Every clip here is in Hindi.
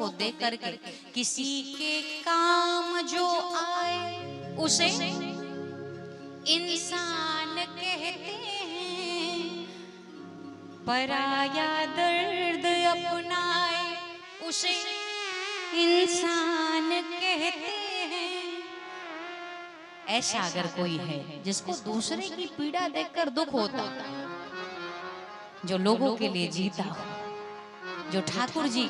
को देख करके किसी के काम जो आए उसे इंसान कहते हैं, पराया दर्द अपनाए उसे इंसान कहते हैं। ऐसा अगर कोई है जिसको दूसरे की पीड़ा देखकर दुख होता, जो लोगों के लिए जीता हो, जो ठाकुर जी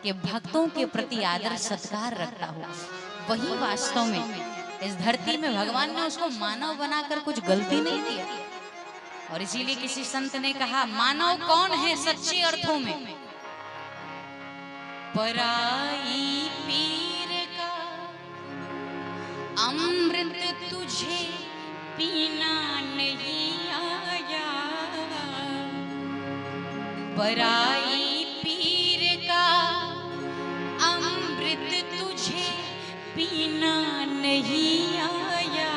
के भक्तों के प्रति आदर सत्कार रखता हो, वही वास्तव में इस धरती में भगवान ने उसको मानव बनाकर कुछ गलती नहीं किया। और इसीलिए किसी संत ने कहा, मानव कौन है सच्चे अर्थों में? पराई पीर का अमृत तुझे पीना नहीं आया, पराई पीर का अमृत तुझे पीना नहीं आया,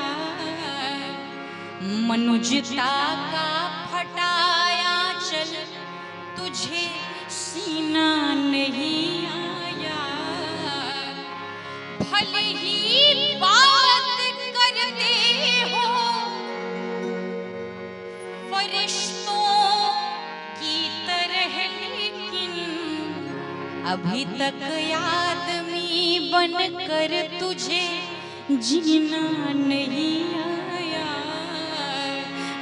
मनुजता का फटाया चल तुझे सीना नहीं आया, भले ही बात करते हो फरिश्तों की तरह, लेकिन अभी तक आदमी बनकर तुझे जीना नहीं आया,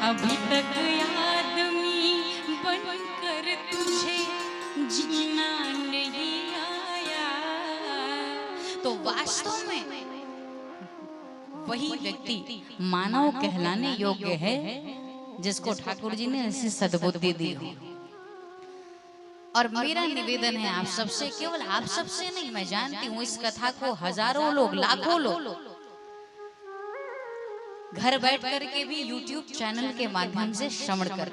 अभी तक आदमी बनकर तुझे जीना नहीं आया। तो वास्तव में वही व्यक्ति मानव कहलाने योग्य है जिसको ठाकुर जी ने ऐसी सद्बुद्धि दी हो। और मेरा निवेदन है आप सबसे, केवल आप सबसे नहीं, मैं जानती हूँ इस कथा को हजारों लोग, लाखों लोग घर बैठ करके भी YouTube चैनल के माध्यम से श्रवण कर,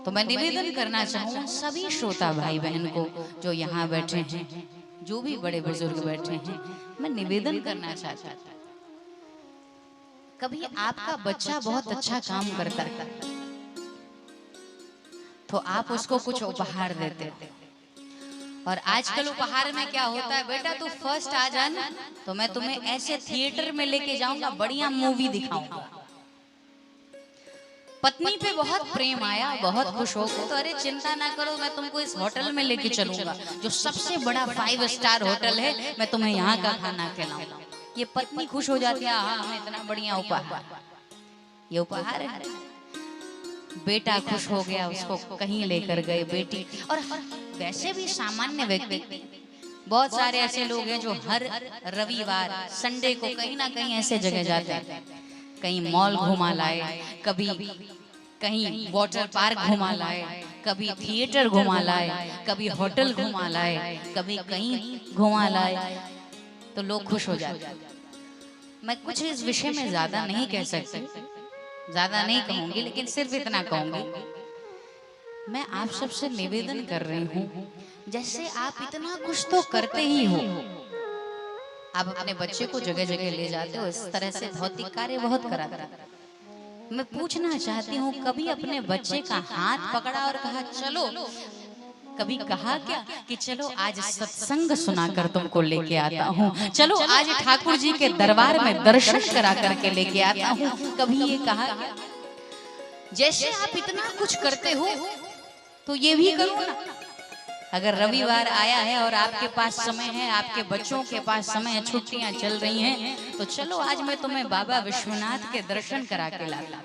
तो मैं निवेदन करना चाहूँ सभी श्रोता भाई बहन को जो यहाँ बैठे हैं, जो भी बड़े बुजुर्ग बैठे हैं, मैं निवेदन करना चाहता हूँ, कभी आपका बच्चा बहुत अच्छा काम करता है तो आप उसको कुछ उपहार देते हो। और आजकल उपहार में क्या होता है, बेटा तू फर्स्ट आ जाना तो मैं तुम्हें ऐसे थिएटर में लेके जाऊंगा, बढ़िया मूवी दिखाऊंगा। पत्नी पे बहुत प्रेम आया, बहुत खुश हो गए, तो अरे चिंता ना करो, मैं तुमको इस होटल में लेके चलूंगा जो सबसे बड़ा 5 स्टार होटल है, मैं तुम्हें यहाँ का खाना खिलाऊंगा। ये पत्नी खुश हो जाती है, हाँ हमें इतना बढ़िया उपहार, ये उपहार है। बेटा खुश हो गया, उसको कहीं लेकर गए बेटी। और वैसे भी सामान्य व्यक्ति, बहुत सारे ऐसे लोग हैं जो हर रविवार संडे को कहीं ना कहीं ऐसे जगह जाते हैं, कहीं मॉल घुमा लाए, कभी कहीं वाटर पार्क घुमा लाए, कभी थिएटर घुमा लाए, कभी होटल घुमा लाए, कभी कहीं घुमा लाए, तो लोग खुश हो जाते हैं। मैं कुछ इस विषय में ज्यादा नहीं कह सकती, ज्यादा नहीं कहूंगी, लेकिन सिर्फ इतना कहूंगी, मैं आप सबसे निवेदन कर रही हूँ, जैसे आप इतना कुछ तो करते ही हो, आप अपने बच्चे को जगह जगह ले जाते हो, इस तरह से भौतिक कार्य बहुत कराते हो। मैं पूछना चाहती हूँ, कभी अपने बच्चे का हाथ पकड़ा और कहा चलो, कभी कहा क्या कि चलो आज सत्संग सुनाकर तुमको लेके आता हूँ, चलो आज ठाकुर जी के दरबार में दर्शन करा करके लेके आता हूँ, कभी ये कहा क्या? जैसे आप इतना कुछ करते हो तो ये भी करो ना। अगर रविवार आया है और आपके पास समय है, आपके बच्चों के पास समय है, छुट्टियां चल रही हैं, तो चलो आज मैं तुम्हें बाबा विश्वनाथ के दर्शन करा के लाता,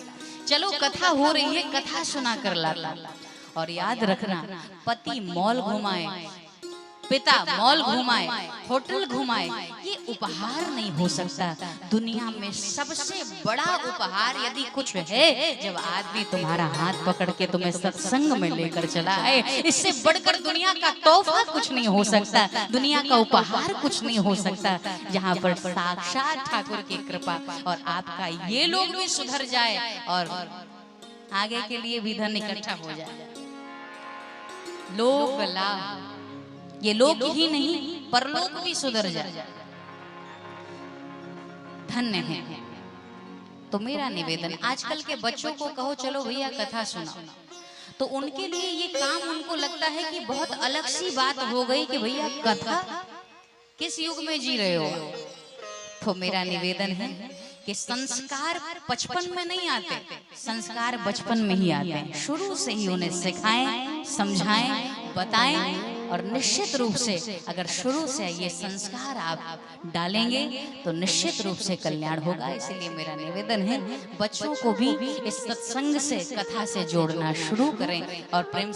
चलो कथा हो रही है, कथा सुना कर लाता। और याद रखना, पति मॉल घुमाए, पिता मॉल घुमाए, होटल घुमाए, ये उपहार नहीं हो सकता। दुनिया में सबसे बड़ा उपहार यदि कुछ है, जब आदमी तुम्हारा हाथ पकड़ के तुम्हें सत्संग में लेकर चला है, इससे बढ़कर दुनिया का तोहफा कुछ नहीं हो सकता, दुनिया का उपहार कुछ नहीं हो सकता, जहाँ पर साक्षात ठाकुर की कृपा और आपका ये लोग भी सुधर जाए और आगे के लिए भी धन इकट्ठा हो जाए। लोक लाभ, ये लोक ही नहीं परलोक भी सुधर जाए, धन्य है। तो मेरा निवेदन, आजकल के बच्चों को कहो चलो भैया कथा सुनाओ, तो उनके लिए ये काम उनको लगता है कि बहुत अलग सी बात हो गई कि भैया कथा किस युग में जी रहे हो। तो मेरा निवेदन है कि संस्कार बचपन में नहीं आते, संस्कार बचपन में ही आते हैं। शुरू से ही उन्हें सिखाएं, समझाएं, बताएं, और निश्चित रूप से अगर शुरू से ये संस्कार आप डालेंगे तो निश्चित रूप से कल्याण होगा। इसलिए मेरा निवेदन है बच्चों को भी इस सत्संग से, कथा से जोड़ना शुरू करें और प्रेम